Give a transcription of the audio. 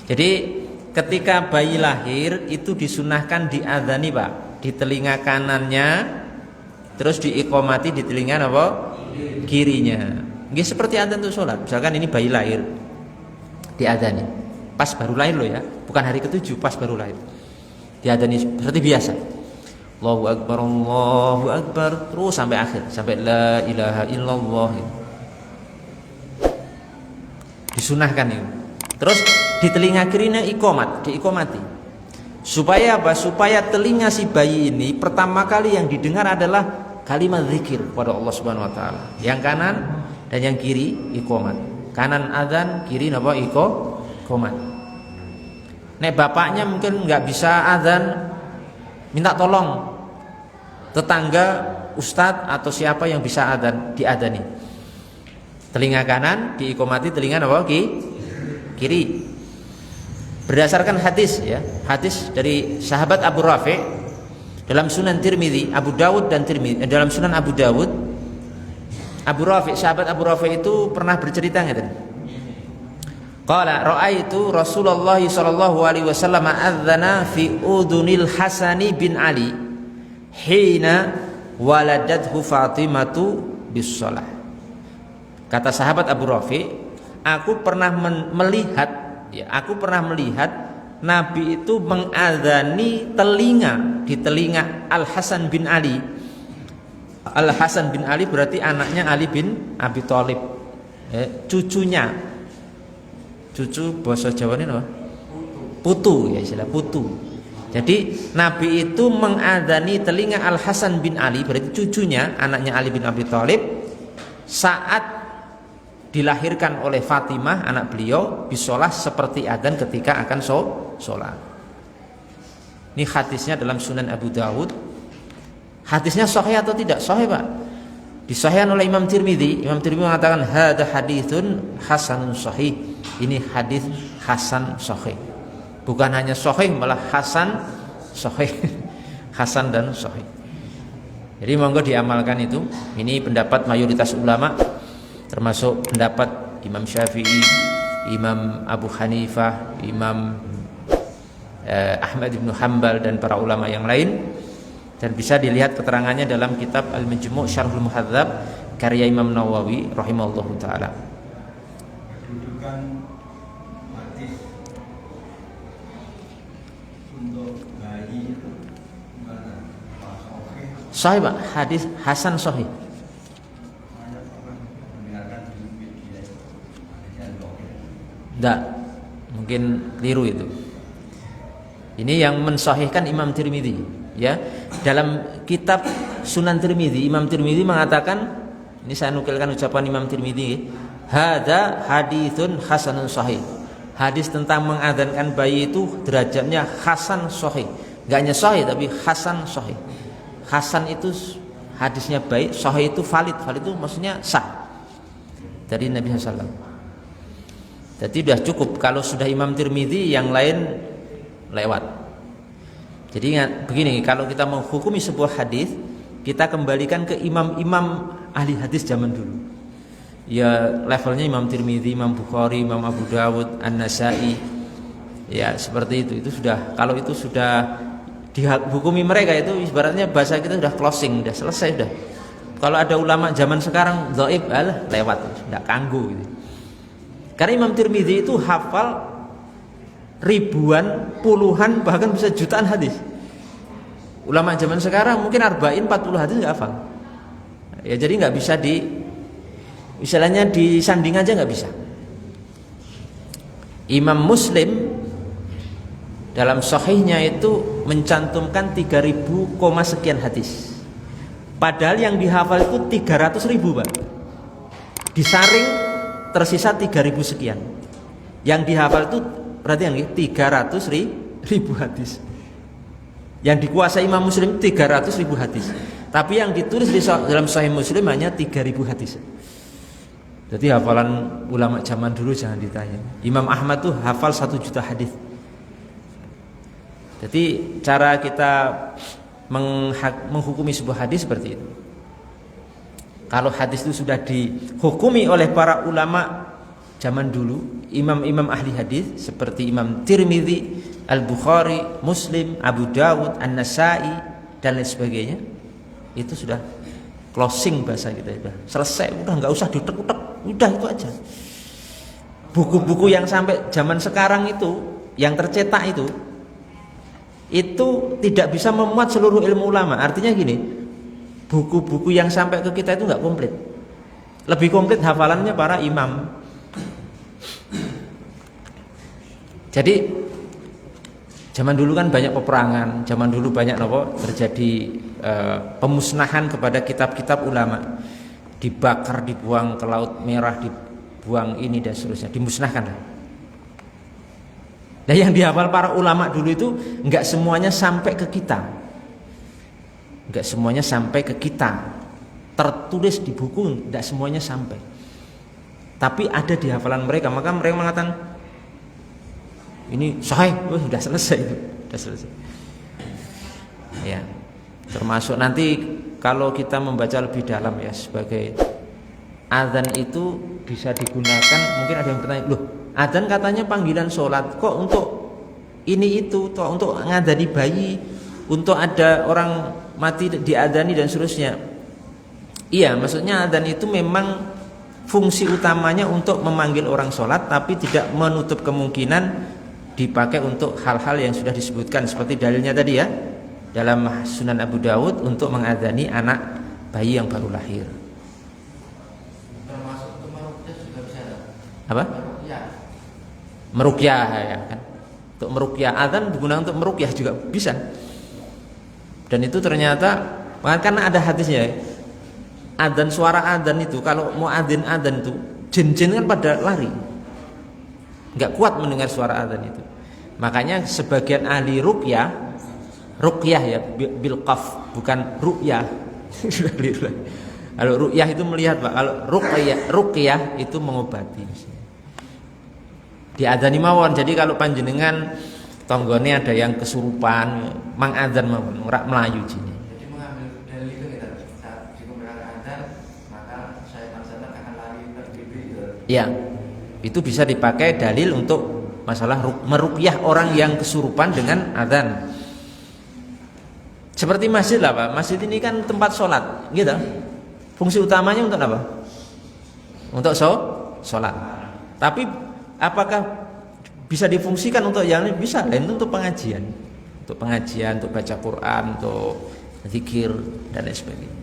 Jadi ketika bayi lahir itu disunahkan diadzani Pak, di telinga kanannya, terus diiqomati di telinga apa? Kirinya. Nggih seperti adzan untuk sholat. Misalkan ini bayi lahir, diadzani. Pas baru lahir loh ya, bukan hari ke-7, pas baru lahir. Diadzani seperti biasa. Allahu Akbar, terus sampai akhir, sampai la ilaha illallah. Disunahkan itu. Terus di telinga kirinya diikomati. Supaya apa? Supaya telinga si bayi ini pertama kali yang didengar adalah kalimat zikir pada Allah Subhanahu wa taala. Yang kanan dan yang kiri ikomat. Kanan adzan, kiri napa ikomat. Nek bapaknya mungkin nggak bisa adzan, minta tolong tetangga, ustadz atau siapa yang bisa adzan, diadzani. Telinga kanan diikomati, telinga apa? Kiri. Berdasarkan hadis ya, hadis dari sahabat Abu Rafi dalam Sunan Tirmidzi, Abu Dawud dan Tirmidzi, dalam Sunan Abu Dawud, Abu Rafi, sahabat Abu Rafi itu pernah bercerita ngeten. Qala ra'aitu Rasulullah sallallahu alaihi wasallam adzana fi udunil Hasani bin Ali hina waladathu Fatimatu bis shalah. Kata sahabat Abu Rafi, aku pernah melihat Nabi itu mengadzani di telinga Al Hasan bin Ali. Al Hasan bin Ali berarti anaknya Ali bin Abi Thalib, cucunya. Cucu bahasa Jawa ini apa? Putu ya, istilah putu. Jadi Nabi itu mengadzani telinga Al Hasan bin Ali, berarti cucunya, anaknya Ali bin Abi Thalib, saat dilahirkan oleh Fatimah anak beliau, bisolah seperti adzan ketika akan sholat. Ini hadisnya dalam Sunan Abu Dawud. Hadisnya sahih atau tidak? Sahih Pak. Disahihkan oleh Imam Tirmidzi. Imam Tirmidzi mengatakan hadza haditsun hasanun sahih. Ini hadis hasan sahih. Bukan hanya sahih, malah hasan sahih. Hasan dan sahih. Jadi monggo diamalkan itu. Ini pendapat mayoritas ulama, termasuk pendapat Imam Syafi'i, Imam Abu Hanifah, Imam Ahmad bin Hanbal dan para ulama yang lain. Dan bisa dilihat keterangannya dalam kitab Al-Majmu' Syarhul Muhadzab karya Imam Nawawi rahimahullahu taala. Kedudukan hadis untuk bayi gimana? Sahih Pak, hadis hasan sahih. Tidak, mungkin keliru itu. Ini yang mensahihkan Imam Tirmidzi, ya. Dalam kitab Sunan Tirmidzi, Imam Tirmidzi mengatakan, ini saya nukilkan ucapan Imam Tirmidzi, hadza haditsun hasanun sahih. Hadis tentang mengadzankan bayi itu derajatnya hasan sahih. Enggak hanya sahih tapi hasan sahih. Hasan itu hadisnya baik, sahih itu valid. Valid itu maksudnya sah dari Nabi sallallahu alaihi wasallam. Jadi sudah cukup. Kalau sudah Imam Tirmidzi, yang lain lewat. Jadi ingat begini, kalau kita menghukumi sebuah hadis, kita kembalikan ke imam-imam ahli hadis zaman dulu. Ya levelnya Imam Tirmidzi, Imam Bukhari, Imam Abu Dawud, An-Nasa'i. Ya seperti itu. Itu sudah, kalau itu sudah dihukumi mereka, itu ibaratnya bahasa kita sudah closing, sudah selesai sudah. Kalau ada ulama zaman sekarang dhaif, lewat, tidak kanggu gitu. Karena Imam Tirmidzi itu hafal ribuan, puluhan, bahkan bisa jutaan hadis. Ulama zaman sekarang mungkin arba'in 40 hadis nggak hafal. Ya jadi nggak bisa istilahnya disanding aja nggak bisa. Imam Muslim dalam sahihnya itu mencantumkan 3.000 sekian hadis. Padahal yang dihafal itu 300.000 Pak. Disaring tersisa 3.000 sekian. Yang dihafal itu berarti yang 300.000 hadis. Yang dikuasai Imam Muslim 300.000 hadis. Tapi yang ditulis dalam Sahih Muslim hanya 3.000 hadis. Jadi hafalan ulama zaman dulu jangan ditanya. Imam Ahmad tuh hafal 1 juta hadis. Jadi cara kita menghukumi sebuah hadis seperti itu. Kalau hadis itu sudah dihukumi oleh para ulama zaman dulu, imam-imam ahli hadis seperti Imam Tirmidzi, Al-Bukhari, Muslim, Abu Dawud, An-Nasa'i dan lain sebagainya, itu sudah closing bahasa kita, sudah selesai, udah nggak usah diutek-utek, udah itu aja. Buku-buku yang sampai zaman sekarang itu, yang tercetak itu tidak bisa memuat seluruh ilmu ulama. Artinya gini, buku-buku yang sampai ke kita itu nggak komplit. Lebih komplit hafalannya para imam. Jadi zaman dulu kan banyak peperangan, zaman dulu banyak terjadi pemusnahan kepada kitab-kitab ulama, dibakar, dibuang ke Laut Merah, dibuang ini dan seterusnya, dimusnahkan. Nah, yang dihafal para ulama dulu itu enggak semuanya sampai ke kita, enggak semuanya sampai ke kita, tertulis di buku enggak semuanya sampai, tapi ada di hafalan mereka. Maka mereka mengatakan ini sahih, sudah selesai itu, sudah selesai. Ya, termasuk nanti kalau kita membaca lebih dalam ya, sebagai azan itu bisa digunakan. Mungkin ada yang bertanya, loh, azan katanya panggilan sholat, kok untuk ini itu, kok untuk ngadani bayi, untuk ada orang mati diadani dan seterusnya. Iya, maksudnya azan itu memang fungsi utamanya untuk memanggil orang sholat, tapi tidak menutup kemungkinan dipakai untuk hal-hal yang sudah disebutkan, seperti dalilnya tadi ya, dalam Sunan Abu Dawud untuk mengadzani anak bayi yang baru lahir. Termasuk untuk meruqyah juga bisa. Apa? Meruqyah ya kan. Untuk meruqyah, adzan digunakan untuk meruqyah juga bisa. Dan itu ternyata karena ada hadisnya ya. Adzan, suara adzan itu kalau mau adzan itu jin-jin kan pada lari. Enggak kuat mendengar suara adzan itu. Makanya sebagian ahli ruqyah ya bil qaf, bukan ruqyah. Kalau ruqyah itu melihat, Pak. Kalau ruqyah itu mengobati. Diadzani mawon. Jadi kalau panjenengan tonggone ada yang kesurupan, mangadzan mawon, ora melayu jine. Jadi mengambil dalil itu kita saat digunakan adzan, maka saya maksudnya akan lari terdiri gitu. Ya, itu bisa dipakai dalil untuk masalah meruqyah orang yang kesurupan dengan adzan. Seperti masjid lah, Pak. Masjid ini kan tempat sholat, gitu. Fungsi utamanya untuk apa? Untuk sholat. Tapi apakah bisa difungsikan untuk yang lain? Bisa, lain untuk pengajian, untuk baca Quran, untuk zikir dan lain sebagainya.